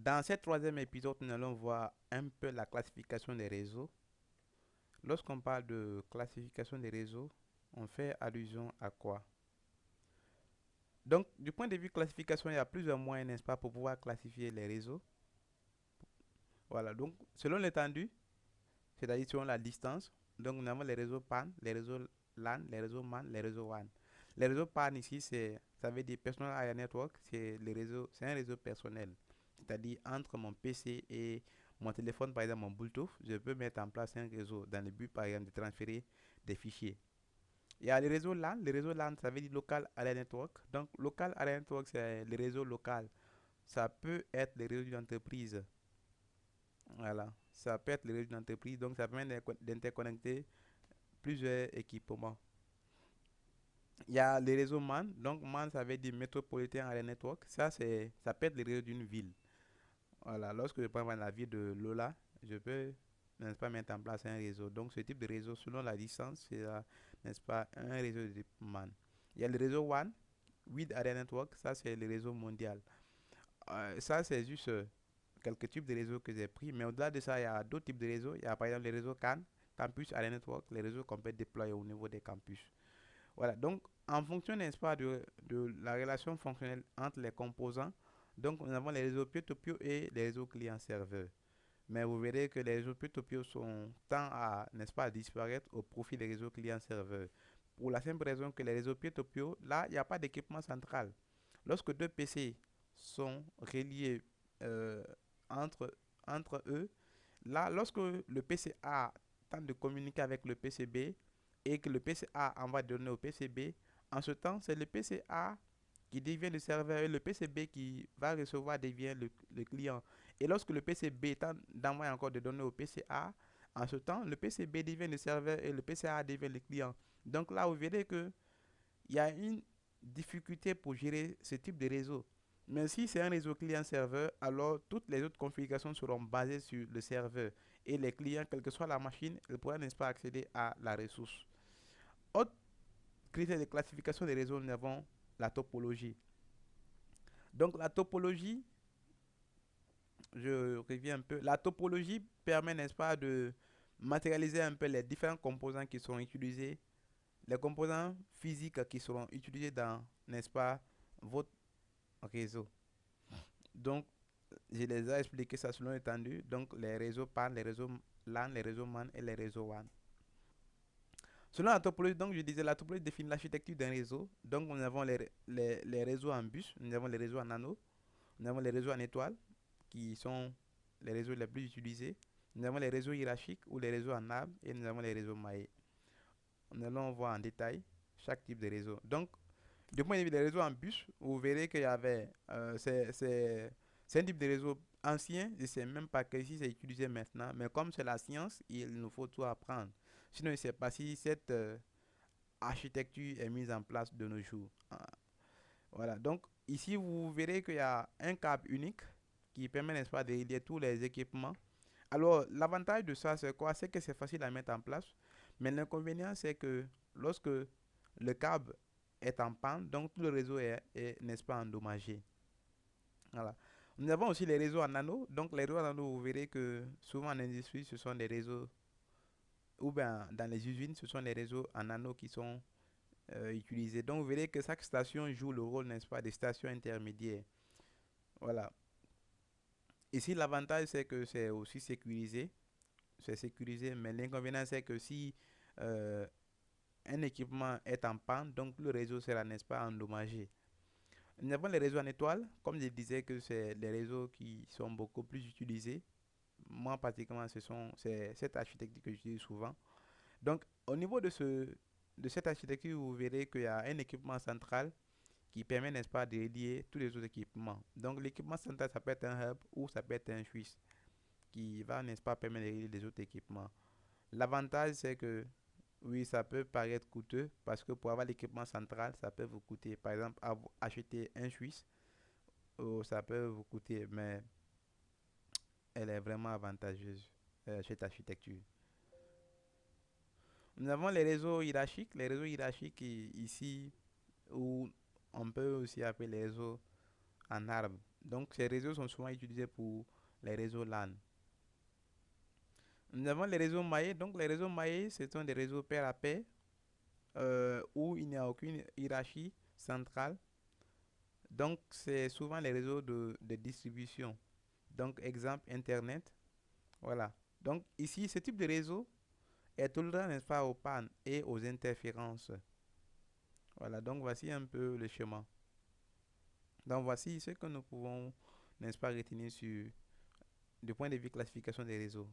Dans ce troisième épisode, nous allons voir un peu la classification des réseaux. Lorsqu'on parle de classification des réseaux, on fait allusion à quoi? Donc, du point de vue classification, il y a plusieurs moyens, n'est-ce pas, pour pouvoir classifier les réseaux. Voilà, donc, selon l'étendue, c'est-à-dire selon la distance, donc nous avons les réseaux PAN, les réseaux LAN, les réseaux MAN, les réseaux WAN. Les réseaux PAN ici, ça veut dire Personal Area Network, c'est un réseau personnel. C'est-à-dire entre mon PC et mon téléphone, par exemple mon Bluetooth, je peux mettre en place un réseau dans le but, par exemple, de transférer des fichiers. Il y a les réseaux LAN. Les réseaux LAN, ça veut dire Local Area Network. Donc, Local Area Network, c'est le réseau local. Ça peut être les réseaux d'entreprise. Voilà. Ça peut être les réseaux d'entreprise. Donc, ça permet d'interconnecter plusieurs équipements. Il y a les réseaux MAN. Donc, MAN, ça veut dire Metropolitan Area Network. Ça peut être les réseaux d'une ville. Voilà. Lorsque je prends la ville de Lola, je peux, n'est-ce pas, mettre en place un réseau. Donc, ce type de réseau, selon la distance, c'est, n'est-ce pas, un réseau de type MAN. Il y a le réseau WAN, Wide Area Network. Ça, c'est le réseau mondial. Ça, c'est juste quelques types de réseaux que j'ai pris. Mais au-delà de ça, il y a d'autres types de réseaux. Il y a par exemple les réseaux CAN, Campus Area Network, les réseaux qu'on peut déployer au niveau des campus. Voilà, donc en fonction, n'est-ce pas, de la relation fonctionnelle entre les composants, donc nous avons les réseaux peer-to-peer et les réseaux client-serveur. Mais vous verrez que les réseaux peer-to-peer sont tend à, n'est-ce pas, à disparaître au profit des réseaux client-serveur. Pour la simple raison que les réseaux peer-to-peer, là, il n'y a pas d'équipement central. Lorsque deux PC sont reliés euh, entre, entre eux, là, lorsque le PC A tente de communiquer avec le PC B et que le PC A envoie des données au PC B, en ce temps, c'est le PC A qui devient le serveur et le PC B qui va recevoir devient le client. Et lorsque le PC B tente d'envoyer encore des données au PC A, en ce temps, le PC B devient le serveur et le PC A devient le client. Donc là, vous verrez que il y a une difficulté pour gérer ce type de réseau. Mais si c'est un réseau client-serveur, alors toutes les autres configurations seront basées sur le serveur. Et les clients, quelle que soit la machine, ils pourront, n'est-ce pas, accéder à la ressource. Autre critère de classification des réseaux, nous avons la topologie. Donc la topologie, je reviens un peu. La topologie permet, n'est-ce pas, de matérialiser un peu les différents composants qui sont utilisés, les composants physiques qui seront utilisés dans, n'est-ce pas, votre réseau. Donc, je les ai expliqués ça selon l'étendue. Donc, les réseaux PAN, les réseaux LAN, les réseaux MAN et les réseaux WAN. Selon la topologie, donc je disais, la topologie définit l'architecture d'un réseau. Donc, nous avons les réseaux en bus, nous avons les réseaux en anneau, nous avons les réseaux en étoile, qui sont les réseaux les plus utilisés. Nous avons les réseaux hiérarchiques ou les réseaux en arbre et nous avons les réseaux maillés. Nous allons voir en détail chaque type de réseau. Donc, du point de vue des réseaux en bus, vous verrez qu'il y avait, c'est un type de réseau ancien, je ne sais même pas que si c'est utilisé maintenant, mais comme c'est la science, il nous faut tout apprendre. Sinon, je ne sais pas si cette architecture est mise en place de nos jours. Voilà, donc ici, vous verrez qu'il y a un câble unique qui permet, n'est-ce pas, de relier tous les équipements. Alors, l'avantage de ça, c'est quoi? C'est que c'est facile à mettre en place, mais l'inconvénient, c'est que lorsque le câble est en panne, donc tout le réseau n'est-ce pas, endommagé. Voilà. Nous avons aussi les réseaux en anneau. Donc, les réseaux en anneau, vous verrez que souvent en industrie, ce sont des réseaux, ou bien dans les usines, ce sont des réseaux en anneau qui sont utilisés. Donc, vous verrez que chaque station joue le rôle, n'est-ce pas, des stations intermédiaires. Voilà. Ici, l'avantage, c'est que c'est aussi sécurisé. C'est sécurisé, mais l'inconvénient, c'est que si euh, un équipement est en panne, donc le réseau sera, n'est-ce pas, endommagé. Nous avons les réseaux en étoile, comme je disais que c'est les réseaux qui sont beaucoup plus utilisés. Moi, pratiquement, c'est cette architecture que j'utilise souvent. Donc, au niveau de cette architecture, vous verrez qu'il y a un équipement central qui permet, n'est-ce pas, de relier tous les autres équipements. Donc, l'équipement central, ça peut être un hub ou ça peut être un switch qui va, n'est-ce pas, permettre de relier les autres équipements. L'avantage, c'est que oui, ça peut paraître coûteux parce que pour avoir l'équipement central, ça peut vous coûter, par exemple, acheter un Suisse, ça peut vous coûter, mais elle est vraiment avantageuse, cette architecture. Nous avons les réseaux hiérarchiques ici, où on peut aussi appeler les réseaux en arbre. Donc, ces réseaux sont souvent utilisés pour les réseaux LAN. Nous avons les réseaux maillés. Donc, les réseaux maillés, ce sont des réseaux pair à pair où il n'y a aucune hiérarchie centrale. Donc, c'est souvent les réseaux de distribution. Donc, exemple, Internet. Voilà. Donc, ici, ce type de réseau est tolérant, n'est-ce pas, aux pannes et aux interférences. Voilà. Donc, voici un peu le schéma. Donc, voici ce que nous pouvons, n'est-ce pas, retenir du point de vue classification des réseaux.